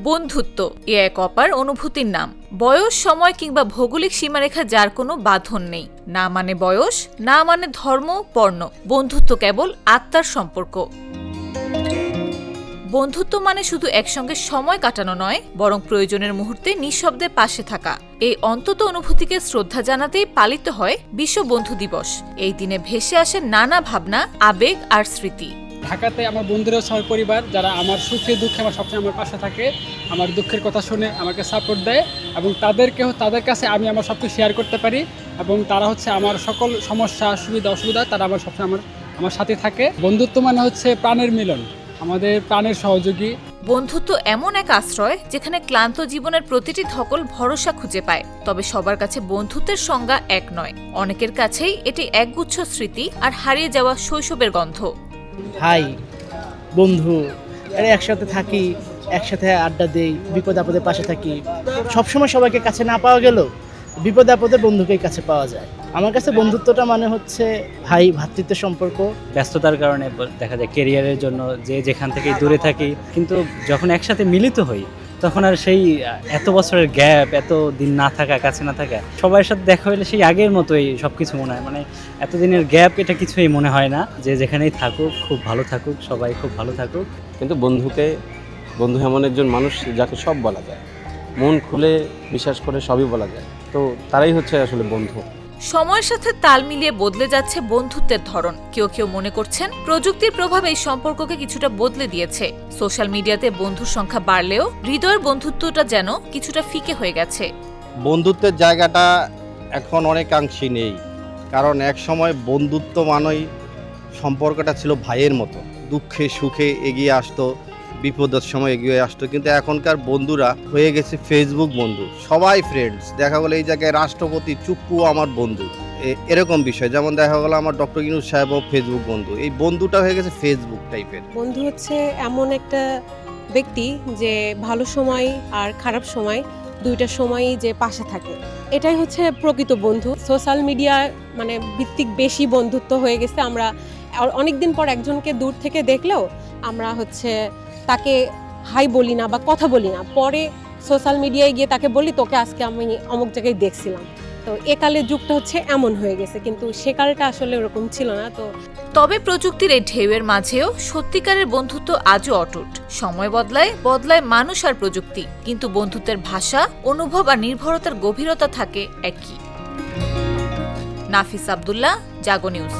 বন্ধুত্ব এ এক অপার অনুভূতির নাম। বয়স, সময় কিংবা ভৌগোলিক সীমারেখা যার কোনো বাঁধন নেই। না মানে বয়স, না মানে ধর্ম, বর্ণ। বন্ধুত্ব কেবল আত্মার সম্পর্ক। বন্ধুত্ব মানে শুধু একসঙ্গে সময় কাটানো নয়, বরং প্রয়োজনের মুহূর্তে নিঃশব্দে পাশে থাকা। এই অন্তত অনুভূতিকে শ্রদ্ধা জানাতেই পালিত হয় বিশ্ব বন্ধু দিবস। এই দিনে ভেসে আসে নানা ভাবনা, আবেগ আর স্মৃতি। ঢাকাতে আমার বন্ধুরাও সবাই পরিবার, যারা আমার সুখে দুঃখে আমার সবসময় আমার পাশে থাকে, আমার দুঃখের কথা শুনে আমাকে সাপোর্ট দেয়, এবং তাদের কাছে আমি আমার সব কিছু শেয়ার করতে পারি, এবং তারা হচ্ছে আমার সকল সমস্যা সুবিধা অসুবিধা তারা আমার সবসময় আমার সাথে থাকে। বন্ধুত্ব মানে হচ্ছে প্রাণের মিলন, আমাদের প্রাণের সহযোগী। বন্ধুত্ব এমন এক আশ্রয় যেখানে ক্লান্ত জীবনের প্রতিটি ধকল ভরসা খুঁজে পায়। তবে সবার কাছে বন্ধুত্বের সংজ্ঞা এক নয়। অনেকের কাছেই এটি একগুচ্ছ স্মৃতি আর হারিয়ে যাওয়া শৈশবের গন্ধ। ভাই, বন্ধু, এরা একসাথে থাকি, একসাথে আড্ডা দেই, বিপদ আপদে পাশে থাকি। সবসময় সবাইকে কাছে না পাওয়া গেলেও বিপদ আপদে বন্ধুকেই কাছে পাওয়া যায়। আমার কাছে বন্ধুত্বটা মানে হচ্ছে ভাই ভ্রাতৃত্বের সম্পর্ক। ব্যস্ততার কারণে দেখা যায় কেরিয়ারের জন্য যে যেখান থেকে দূরে থাকি, কিন্তু যখন একসাথে মিলিত হই তখন আর সেই এত বছরের গ্যাপ, এত দিন না থাকা, কাছে না থাকা, সবার সাথে দেখা হলে সেই আগের মতোই সবকিছু মনে হয়। মানে এতদিনের গ্যাপ এটা কিছুই মনে হয় না। যে যেখানেই থাকুক খুব ভালো থাকুক, সবাই খুব ভালো থাকুক। কিন্তু বন্ধু এমন একজন মানুষ যাকে সব বলা যায়, মন খুলে বিশ্বাস করে সবই বলা যায়, তো তারাই হচ্ছে আসলে বন্ধু। সময়ের সাথে তাল মিলিয়ে বদলে যাচ্ছে বন্ধুত্বের ধরন। কেউ কেউ মনে করছেন প্রযুক্তির প্রভাব এই সম্পর্ককে কিছুটা বদলে দিয়েছে। সোশ্যাল মিডিয়াতে বন্ধুর সংখ্যা বাড়লেও হৃদয়ের বন্ধুত্বটা যেন কিছুটা ফিকে হয়ে গেছে। বন্ধুত্বের জায়গাটা এখন অনেকাংশে নেই, কারণ এক সময় বন্ধুত্ব মানেই সম্পর্কটা ছিল ভাইয়ের মতো, দুঃখে সুখে এগিয়ে আসতো, বিপদের সময় এগিয়ে আসতো। কিন্তু এখনকার বন্ধুরা হয়ে গেছে ফেসবুক বন্ধু, সবাই ফ্রেন্ডস। দেখা গেলো এই জায়গায় রাষ্ট্রপতি চুপ্পুও আমার বন্ধু, এরকম বিষয়। যেমন দেখা গেলো আমার ডক্টর ইউনূস সাহেবও ফেসবুক বন্ধু। এই বন্ধুটা হয়ে গেছে ফেসবুক টাইপের। বন্ধু হচ্ছে এমন একটা ব্যক্তি যে ভালো সময় আর খারাপ সময় দুইটা সময়ই যে পাশে থাকে, এটাই হচ্ছে প্রকৃত বন্ধু। সোশ্যাল মিডিয়া মানে ভিত্তিক বেশি বন্ধুত্ব হয়ে গেছে। আমরা অনেকদিন পর একজনকে দূর থেকে দেখলেও আমরা হচ্ছে তাকে হাই বলি না বা কথা বলি না, পরে সোশ্যাল মিডিয়ায় গিয়ে তাকে বলি তোকে আজকে আমি অমুক জায়গায় দেখছিলাম। তো একালের যুগটা হচ্ছে এমন হয়ে গেছে, কিন্তু সেকালটা আসলে ওরকম ছিল না। তবে প্রযুক্তির এই ঢেউয়ের মাঝেও সত্যিকারের বন্ধুত্ব আজও অটুট। সময় বদলায় মানুষ আর প্রযুক্তি, কিন্তু বন্ধুত্বের ভাষা, অনুভব আর নির্ভরতার গভীরতা থাকে একই। নাফিস আব্দুল্লাহ, জাগো নিউজ।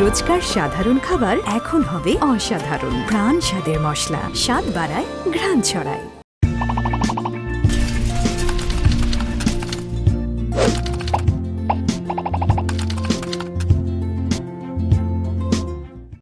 রোজকার সাধারণ খাবার এখন হবে অসাধারণ। প্রাণ স্বাদের মশলা, স্বাদ বাড়ায়, ঘ্রাণ ছড়ায়।